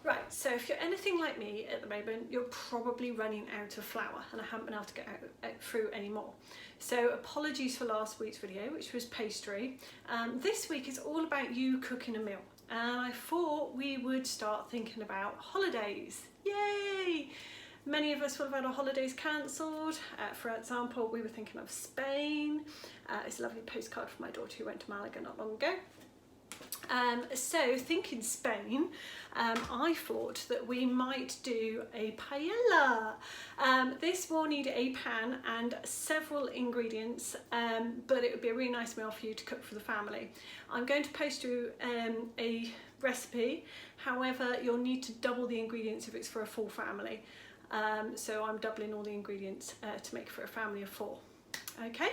Right, so if you're anything like me at the moment, you're probably running out of flour, and I haven't been able to get through anymore. So apologies for last week's video, which was pastry. This week is all about you cooking a meal, and I thought we would start thinking about holidays. Yay! Many of us will have had our holidays cancelled. For example, we were thinking of Spain. It's a lovely postcard from my daughter who went to Malaga not long ago. So thinking Spain, I thought that we might do a paella. This will need a pan and several ingredients, but it would be a really nice meal for you to cook for the family. I'm going to post you a recipe, however you'll need to double the ingredients if it's for a full family. So I'm doubling all the ingredients to make for a family of 4. Okay,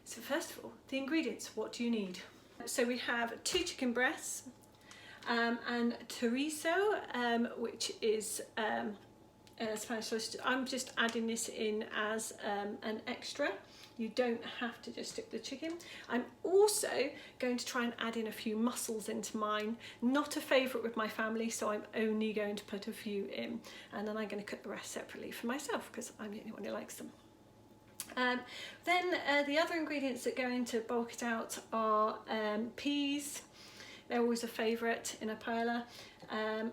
so first of all, the ingredients, what do you need? So we have 2 chicken breasts and chorizo, which is Spanish sausage. I'm just adding this in as an extra. You don't have to just stick the chicken. I'm also going to try and add in a few mussels into mine. Not a favourite with my family, so I'm only going to put a few in. And then I'm going to cook the rest separately for myself because I'm the only one who likes them. Then the other ingredients that go into bulk it out are peas. They're always a favourite in a paella.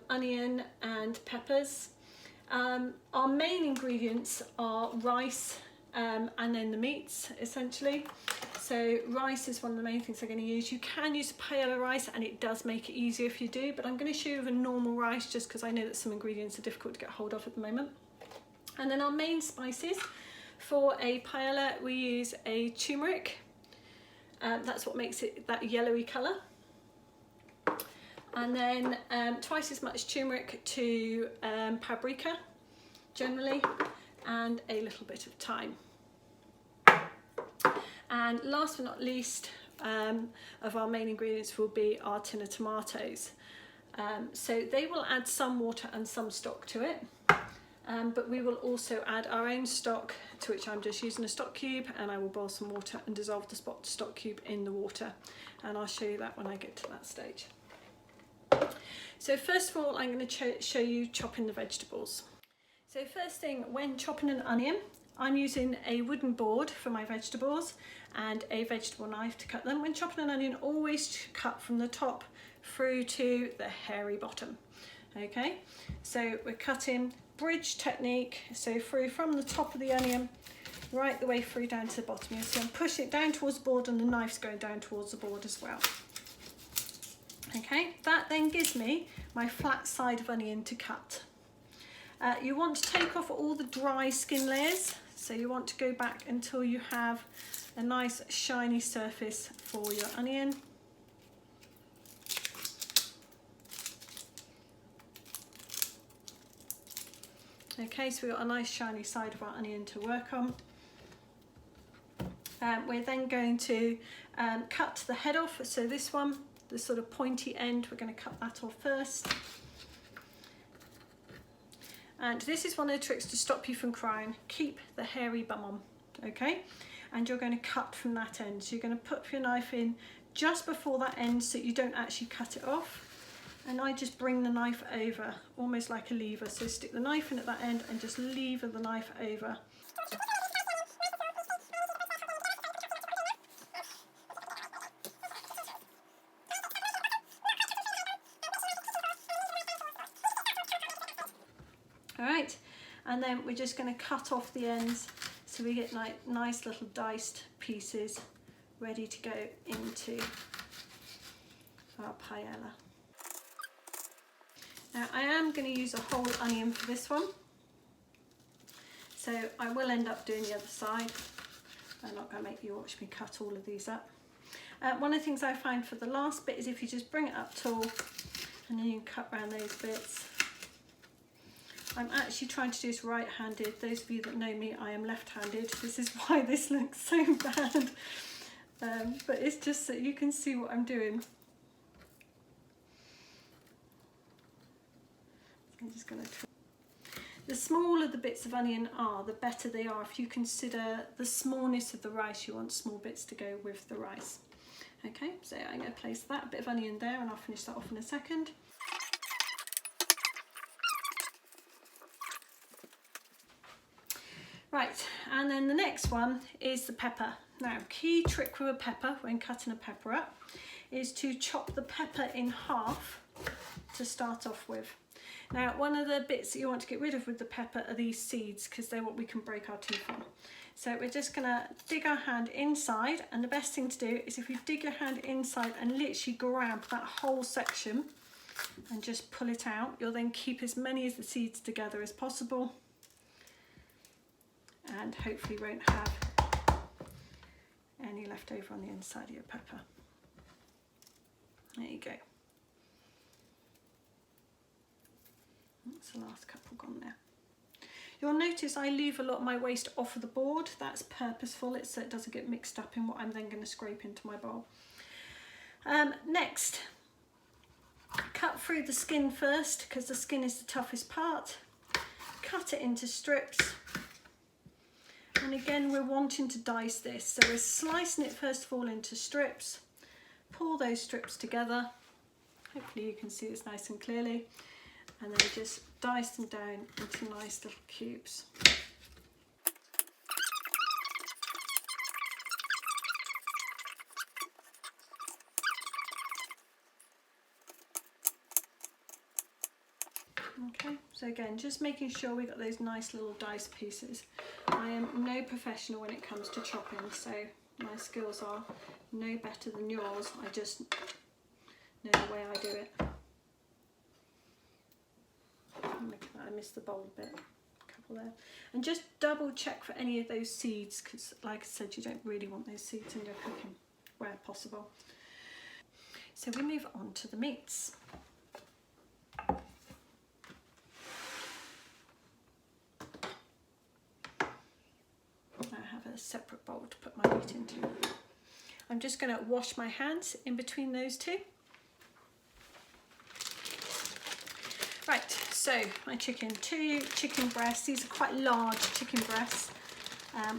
Onion and peppers. Our main ingredients are rice and then the meats, essentially. So rice is one of the main things I'm going to use. You can use paella rice and it does make it easier if you do, but I'm going to show you the normal rice just because I know that some ingredients are difficult to get hold of at the moment. And then our main spices. For a paella, we use a turmeric. That's what makes it that yellowy colour. And then twice as much turmeric to paprika, generally, and a little bit of thyme. And last but not least, of our main ingredients will be our tin of tomatoes. So they will add some water and some stock to it. But we will also add our own stock, to which I'm just using a stock cube, and I will boil some water and dissolve the stock cube in the water, and I'll show you that when I get to that stage. So first of all, I'm going to show you chopping the vegetables. So first thing, when chopping an onion, I'm using a wooden board for my vegetables and a vegetable knife to cut them. When chopping an onion, always cut from the top through to the hairy bottom. Okay, so we're cutting bridge technique, so through from the top of the onion right the way through down to the bottom. You see I'm pushing it down towards the board and the knife's going down towards the board as well. Okay, that then gives me my flat side of onion to cut. You want to take off all the dry skin layers, so you want to go back until you have a nice shiny surface for your onion. Okay, so we've got a nice shiny side of our onion to work on. We're then going to cut the head off. So this one, the sort of pointy end, we're going to cut that off first. And this is one of the tricks to stop you from crying. Keep the hairy bum on, okay? And you're going to cut from that end. So you're going to put your knife in just before that end so you don't actually cut it off. And I just bring the knife over, almost like a lever. So stick the knife in at that end and just lever the knife over. All right, and then we're just going to cut off the ends so we get like nice little diced pieces ready to go into our paella. Now I am going to use a whole onion for this one, so I will end up doing the other side. I'm not going to make you watch me cut all of these up. One of the things I find for the last bit is if you just bring it up tall and then you can cut around those bits. I'm actually trying to do this right-handed. Those of you that know me, I am left-handed. This is why this looks so bad. But it's just so you can see what I'm doing. I'm just going to try. The smaller the bits of onion are, the better they are. If you consider the smallness of the rice, you want small bits to go with the rice. Okay, so I'm going to place that bit of onion there and I'll finish that off in a second. Right, and then the next one is the pepper. Now, key trick with a pepper when cutting a pepper up is to chop the pepper in half to start off with. Now, one of the bits that you want to get rid of with the pepper are these seeds, because they're what we can break our teeth on. So we're just gonna dig our hand inside, and the best thing to do is if you dig your hand inside and literally grab that whole section and just pull it out, you'll then keep as many of the seeds together as possible, and hopefully won't have any left over on the inside of your pepper. There you go. That's the last couple gone there. You'll notice I leave a lot of my waste off of the board. That's purposeful, it's so it doesn't get mixed up in what I'm then going to scrape into my bowl. Next, cut through the skin first, because the skin is the toughest part. Cut it into strips. And again, we're wanting to dice this, so we're slicing it first of all into strips. Pull those strips together. Hopefully you can see this nice and clearly. And then just dice them down into nice little cubes. Okay, so again, just making sure we got those nice little dice pieces. I am no professional when it comes to chopping, so my skills are no better than yours. I just know the way I do it. I missed the bowl bit, a couple there. And just double check for any of those seeds, because like I said, you don't really want those seeds in your cooking where possible. So we move on to the meats. I have a separate bowl to put my meat into. I'm just going to wash my hands in between those two. Right, so my chicken, 2 chicken breasts. These are quite large chicken breasts.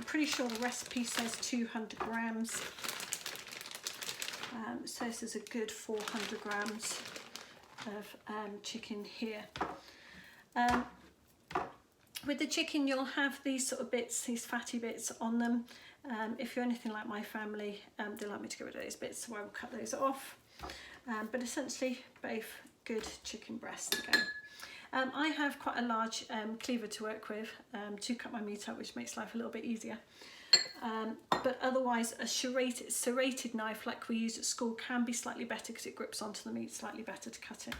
Pretty sure the recipe says 200 grams. So this is a good 400 grams of chicken here. With the chicken, you'll have these sort of bits, these fatty bits on them. If you're anything like my family, they like me to get rid of those bits, so I will cut those off. But essentially, both good chicken breasts again. I have quite a large cleaver to work with to cut my meat up, which makes life a little bit easier. But otherwise, a serrated knife like we use at school can be slightly better because it grips onto the meat slightly better to cut it.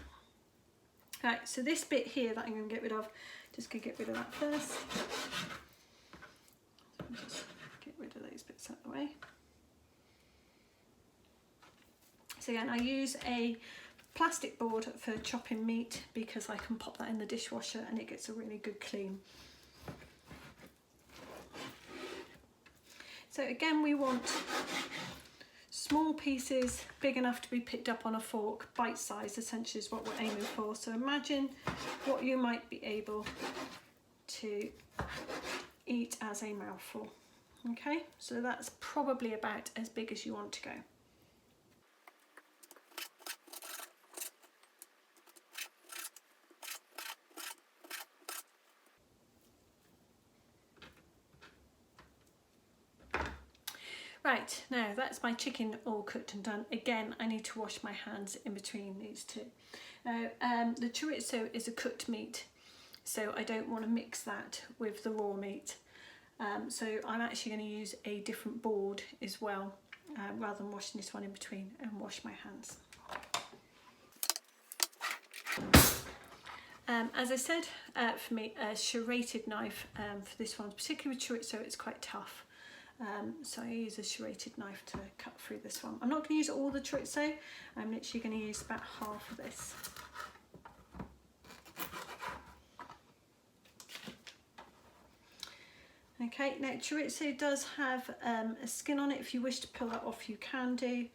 Right, so this bit here that I'm going to get rid of, just going to get rid of that first. Just get rid of those bits out of the way. So again, I use a plastic board for chopping meat because I can pop that in the dishwasher and it gets a really good clean. So again, we want small pieces, big enough to be picked up on a fork, bite size essentially is what we're aiming for. So imagine what you might be able to eat as a mouthful. Okay, so that's probably about as big as you want to go. Right, now that's my chicken all cooked and done. Again, I need to wash my hands in between these two. Now, the chorizo is a cooked meat, so I don't want to mix that with the raw meat. So I'm actually going to use a different board as well, rather than washing this one in between, and wash my hands. As I said, for me, a serrated knife for this one, particularly with chorizo, it's quite tough. So I use a serrated knife to cut through this one. I'm not going to use all the chorizo, I'm literally going to use about half of this. Okay, now chorizo does have a skin on it. If you wish to pull that off, you can do.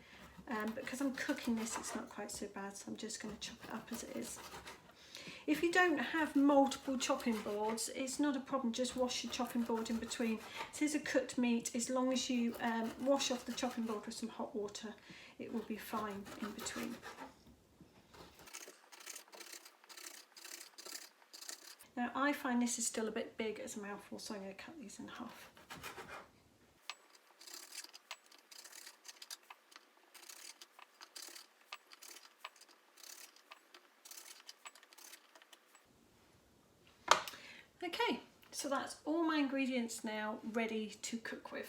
But because I'm cooking this, it's not quite so bad, so I'm just going to chop it up as it is. If you don't have multiple chopping boards, it's not a problem, just wash your chopping board in between. This is a cooked meat, as long as you wash off the chopping board with some hot water, it will be fine in between. Now I find this is still a bit big as a mouthful, so I'm going to cut these in half. Okay, so that's all my ingredients now ready to cook with.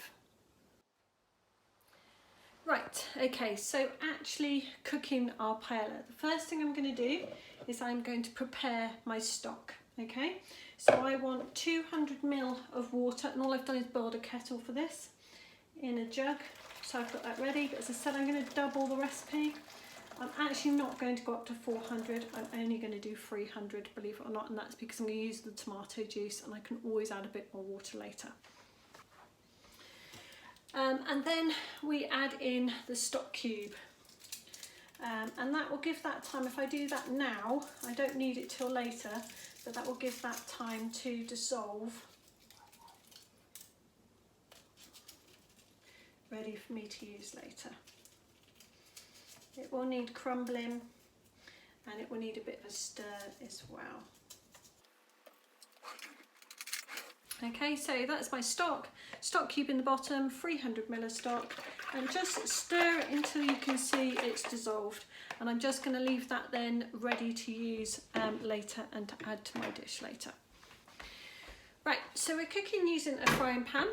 Right, okay, so actually cooking our paella. The first thing I'm going to do is I'm going to prepare my stock, okay? So I want 200 ml of water, and all I've done is boiled a kettle for this in a jug. So I've got that ready, but as I said, I'm going to double the recipe. I'm actually not going to go up to 400, I'm only going to do 300, believe it or not, and that's because I'm going to use the tomato juice, and I can always add a bit more water later. And then we add in the stock cube, and that will give that time. If I do that now, I don't need it till later, but that will give that time to dissolve, ready for me to use later. It will need crumbling, and it will need a bit of a stir as well. Okay, so that's my stock cube in the bottom, 300 ml of stock, and just stir it until you can see it's dissolved. And I'm just going to leave that then ready to use later and to add to my dish later. Right, so we're cooking using a frying pan,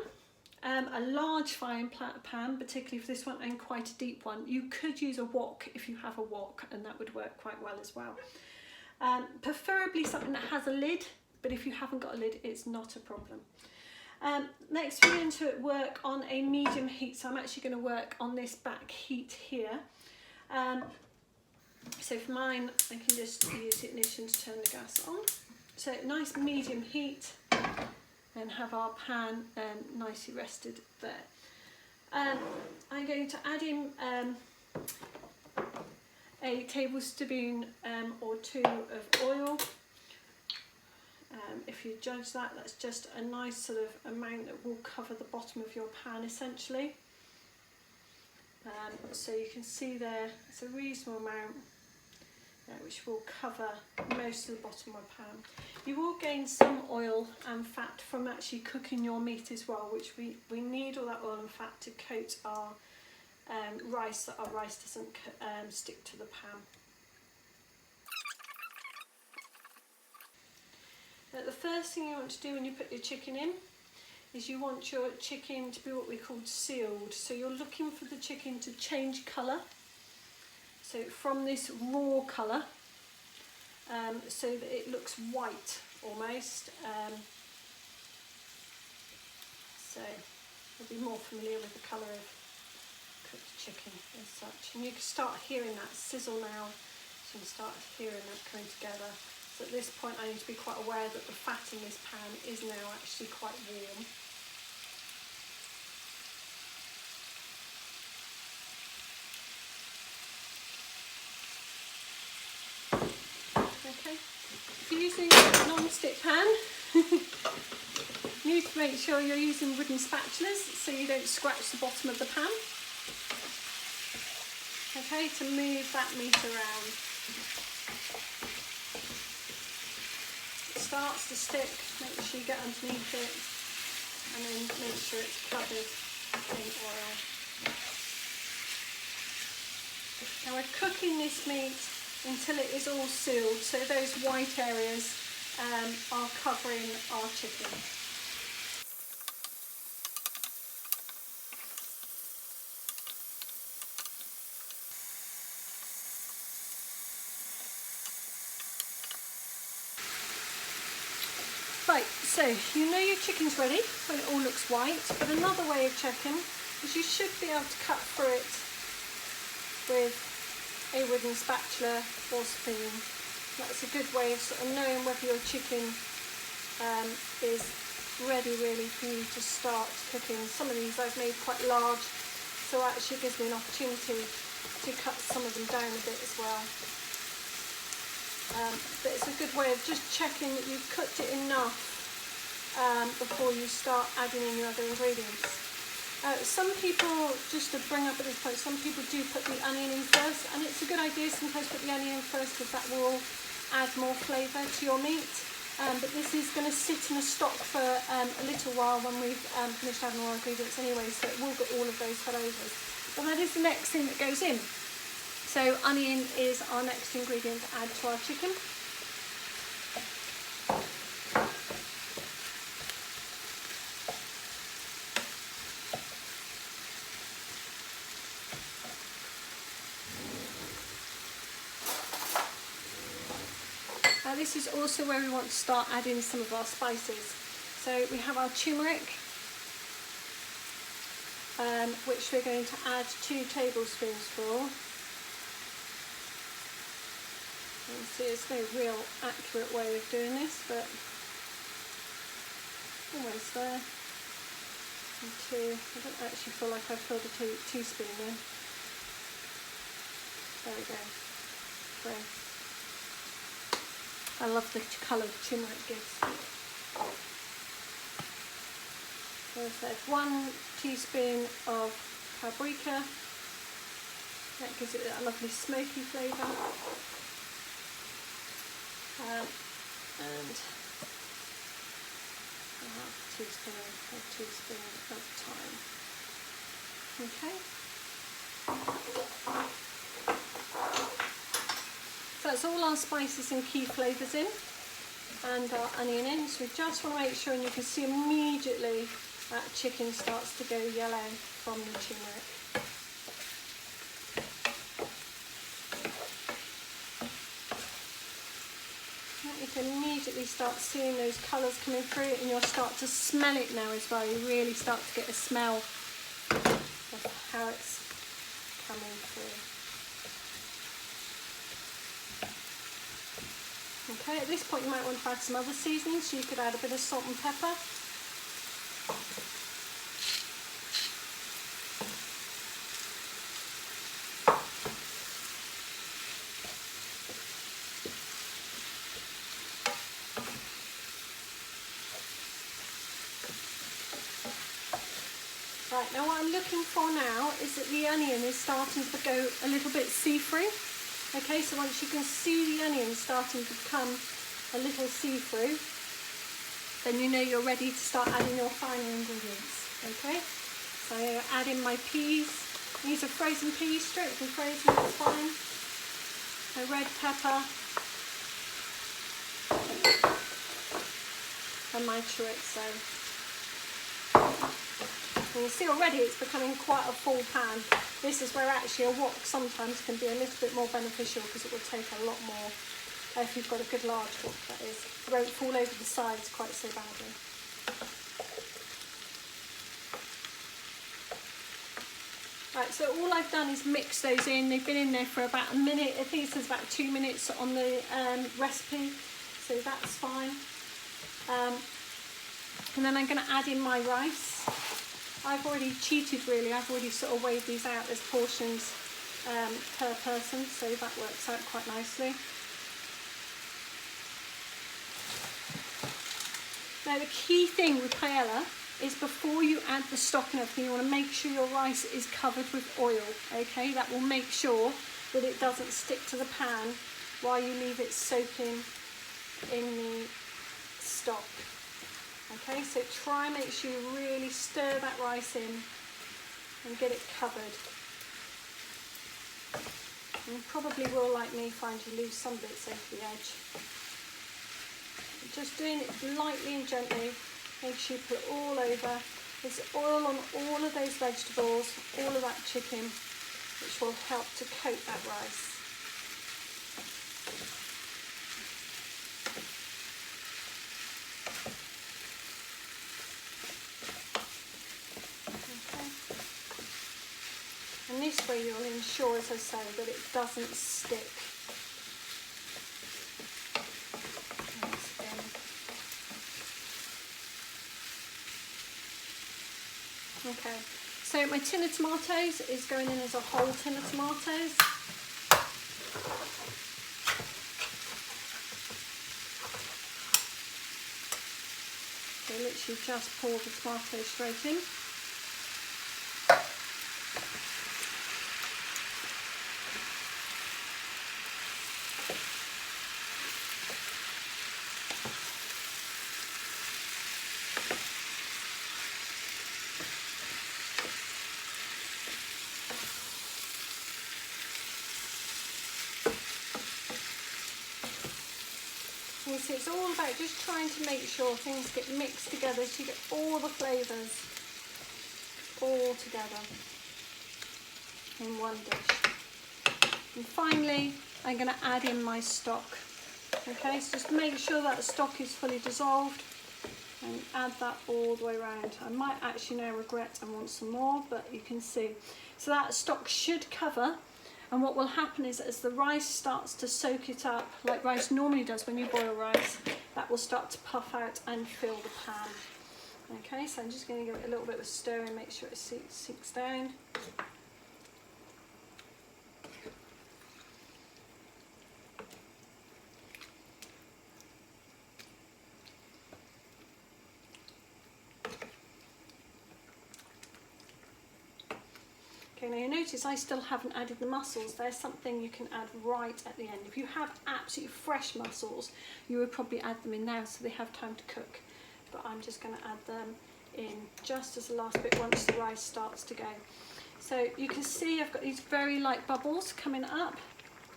a large frying pan, particularly for this one, and quite a deep one. You could use a wok if you have a wok, and that would work quite well as well. Preferably something that has a lid, but if you haven't got a lid, it's not a problem. Next we're going to work on a medium heat, so I'm actually going to work on this back heat here. So for mine, I can just use the ignition to turn the gas on. So nice medium heat, and have our pan nicely rested there. I'm going to add in a tablespoon or two of oil. If you judge that, that's just a nice sort of amount that will cover the bottom of your pan essentially. So you can see there, it's a reasonable amount which will cover most of the bottom of the pan. You will gain some oil and fat from actually cooking your meat as well, which we need all that oil and fat to coat our rice, so our rice doesn't stick to the pan. The first thing you want to do when you put your chicken in is you want your chicken to be what we call sealed. So you're looking for the chicken to change colour. So from this raw colour, so that it looks white almost. So you'll be more familiar with the colour of cooked chicken as such. And you can start hearing that sizzle now. So you can start hearing that coming together. So at this point I need to be quite aware that the fat in this pan is now actually quite warm. Okay, if you're using a non-stick pan, you need to make sure you're using wooden spatulas so you don't scratch the bottom of the pan. Okay, to move that meat around. It starts to stick, make sure you get underneath it, and then make sure it's covered in oil. Now we're cooking this meat until it is all sealed, so those white areas are covering our chicken. Right, so you know your chicken's ready when it all looks white, but another way of checking is you should be able to cut through it with a wooden spatula or spoon. That's a good way of sort of knowing whether your chicken is ready really for you to start cooking. Some of these I've made quite large, so actually gives me an opportunity to cut some of them down a bit as well. But it's a good way of just checking that you've cooked it enough before you start adding in your other ingredients. Some people, just to bring up at this point, some people do put the onion in first, and it's a good idea sometimes to put the onion in first because that will add more flavour to your meat. but this is going to sit in a stock for a little while when we've finished adding all our ingredients anyway, so it will get all of those flavors. But that is the next thing that goes in. So onion is our next ingredient to add to our chicken. This is also where we want to start adding some of our spices. So we have our turmeric, which we're going to add 2 tablespoons for. You can see there's no real accurate way of doing this, but almost there. And 2. I don't actually feel like I filled a teaspoon then. There we go. 3. I love the colour the turmeric gives. So I said 1 teaspoon of paprika. That gives it a lovely smoky flavour. And a teaspoon of thyme. Okay. So that's all our spices and key flavours in, and our onion in. So we just want to make sure, and you can see immediately that chicken starts to go yellow from the turmeric. You can immediately start seeing those colours coming through, and you'll start to smell it now as well. You really start to get a smell of how it's coming through. Okay, at this point you might want to add some other seasonings, so you could add a bit of salt and pepper. Right, now what I'm looking for now is that the onion is starting to go a little bit see-through. Okay, so once you can see the onion starting to become a little see-through, then you know you're ready to start adding your final ingredients. Okay, so I'm going to add in my peas. These are frozen peas, straight from frozen, that's fine. A red pepper. And my chorizo. And you see already it's becoming quite a full pan. This is where actually a wok sometimes can be a little bit more beneficial, because it will take a lot more, if you've got a good large wok, that is. It won't fall over the sides quite so badly. Right, so all I've done is mix those in. They've been in there for about a minute. I think it says about 2 minutes on the recipe, so that's fine. And then I'm going to add in my rice. I've already cheated really, I've already sort of weighed these out as portions per person, so that works out quite nicely. Now the key thing with paella is before you add the stock and everything, you want to make sure your rice is covered with oil, okay? That will make sure that it doesn't stick to the pan while you leave it soaking in the stock. Okay, so try and make sure you really stir that rice in and get it covered. And you probably will, like me, find you lose some bits over the edge. Just doing it lightly and gently, make sure you put it all over. There's oil on all of those vegetables, all of that chicken, which will help to coat that rice. And this way you'll ensure, as I say, that it doesn't stick. Okay, so my tin of tomatoes is going in as a whole tin of tomatoes. So literally just pour the tomatoes straight in. You see, it's all about just trying to make sure things get mixed together so you get all the flavours all together in one dish. And finally, I'm going to add in my stock. Okay, so just make sure that the stock is fully dissolved and add that all the way around. I might actually now regret and want some more, but you can see. So that stock should cover, and what will happen is as the rice starts to soak it up, like rice normally does when you boil rice, that will start to puff out and fill the pan. Okay, so I'm just going to give it a little bit of a stir and make sure it sinks down. Okay, now you notice I still haven't added the mussels. There's something you can add right at the end. If you have absolutely fresh mussels, you would probably add them in now so they have time to cook. But I'm just going to add them in just as the last bit once the rice starts to go. So you can see I've got these very light bubbles coming up.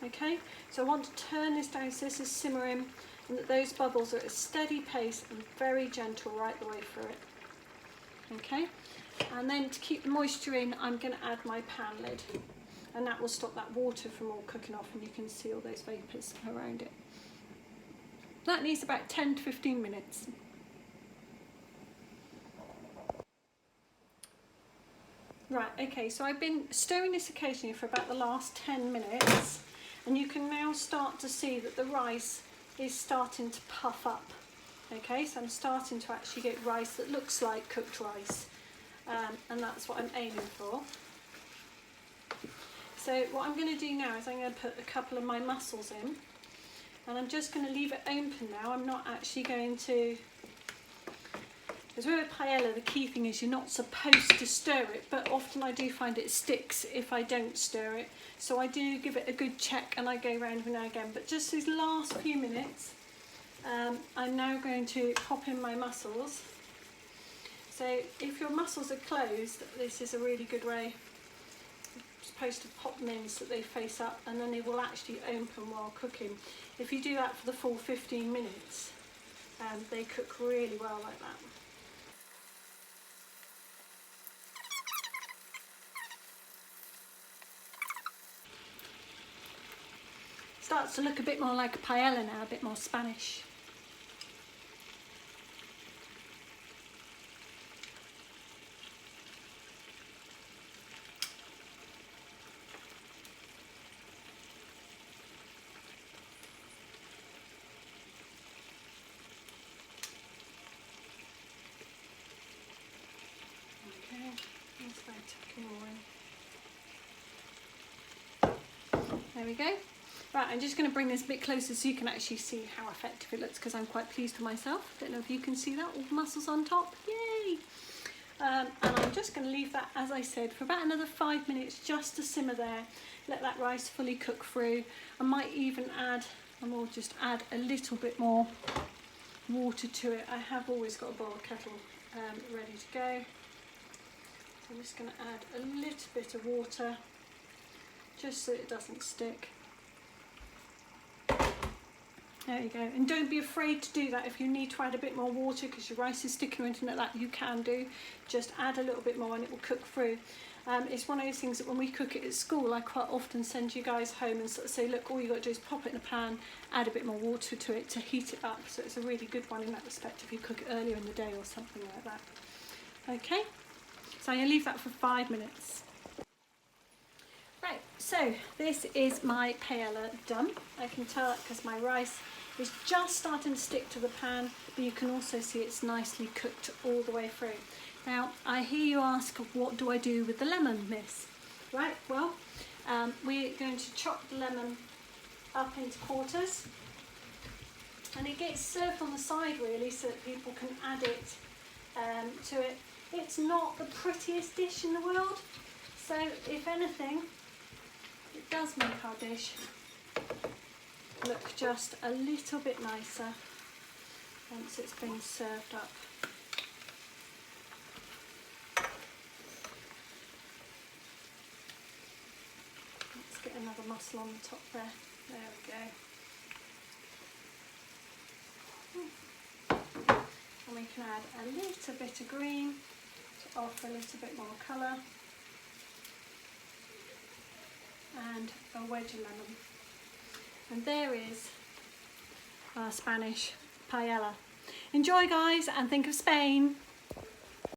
Okay, so I want to turn this down so this is simmering and that those bubbles are at a steady pace and very gentle right the way through it. Okay. And then to keep the moisture in, I'm going to add my pan lid, and that will stop that water from all cooking off, and you can see all those vapours around it. That needs about 10 to 15 minutes. Right, okay, so I've been stirring this occasionally for about the last 10 minutes, and you can now start to see that the rice is starting to puff up. Okay, so I'm starting to actually get rice that looks like cooked rice. And that's what I'm aiming for. So what I'm going to do now is I'm going to put a couple of my mussels in, and I'm just going to leave it open now. I'm not actually going to, because with a paella the key thing is you're not supposed to stir it, but often I do find it sticks if I don't stir it, so I do give it a good check and I go around every now and again. But just these last few minutes, I'm now going to pop in my mussels. So if your mussels are closed, this is a really good way. You're supposed to pop them in so that they face up, and then they will actually open while cooking. If you do that for the full 15 minutes, they cook really well like that. Starts to look a bit more like a paella now, a bit more Spanish. There we go. Right, I'm just going to bring this a bit closer so you can actually see how effective it looks, because I'm quite pleased with myself. Don't know if you can see that, all the mussels on top. Yay! And I'm just going to leave that, as I said, for about another 5 minutes just to simmer there. Let that rice fully cook through. I might even add, and we'll just add a little bit more water to it. I have always got a boiled kettle ready to go. So I'm just going to add a little bit of water just so it doesn't stick. There you go, and don't be afraid to do that. If you need to add a bit more water because your rice is sticking or anything like that, you can do. Just add a little bit more and it will cook through. It's one of those things that when we cook it at school, I quite often send you guys home and sort of say, look, all you got to do is pop it in the pan, add a bit more water to it to heat it up. So it's a really good one in that respect if you cook it earlier in the day or something like that. Okay, so I'm going to leave that for 5 minutes. Right, so this is my paella done. I can tell that because my rice is just starting to stick to the pan, but you can also see it's nicely cooked all the way through. Now, I hear you ask, what do I do with the lemon, miss? Right, well, we're going to chop the lemon up into quarters, and it gets served on the side really so that people can add it to it. It's not the prettiest dish in the world, so if anything, it does make our dish look just a little bit nicer once it's been served up. Let's get another mussel on the top there. There we go. we can add a little bit of green to offer a little bit more colour, and a wedge of lemon. And there is our Spanish paella. Enjoy, guys, and think of Spain.